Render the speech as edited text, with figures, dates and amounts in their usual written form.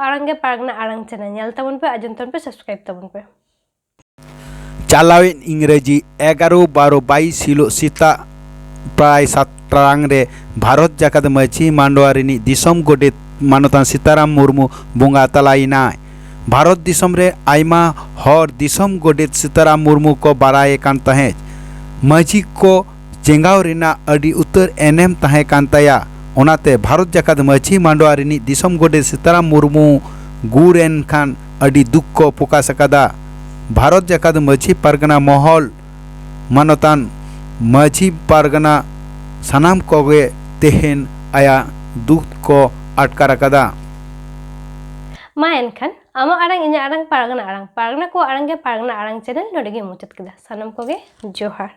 ᱟᱲᱟᱝ ᱟᱲᱟᱝ ᱪᱮᱱᱮᱞ ᱧᱮᱞ ᱛᱟᱵᱚᱱ ᱯᱮ, ᱟᱸᱡᱚᱢ ᱛᱟᱵᱚᱱ ᱯᱮ, ᱥᱟᱵᱥᱠᱨᱟइब ᱛᱟᱵᱚᱱ ᱯᱮ। चालाविन इंग्रेजी 11-12-22 हिलोग सेता प्राय 7 टारांग रे भारत जाकात माची मांडवा रिनी दिसम गोडेत मानतान सीताराम मुर्मू बोंगा तलाइना। भारत दिसम रे आयमा हर दिसम गोडेत सीताराम मुर्मू को बाराय कान तहेज। माची को चेंगाव रिना अडी उतर एनेम तहे कान तया। ओनाते भारत जाकात माची मांडवा रिनी दिसम गोडेत सीताराम मुर्मू गुरेन खान अडी दुख को प्रकाश कदा। भारत जाकात माची पारगना महल मानतान माची पारगना सानाम कोगे तेहेन आया दुख को अटकार कदा। मा एनखान आमा आड़ांग इᱧᱟᱹᱜ आड़ांग पारगना को आड़ांग गे पारगना आड़ांग चैनल नोडे गे मुचाद केदा। सानाम कोगे जोहार।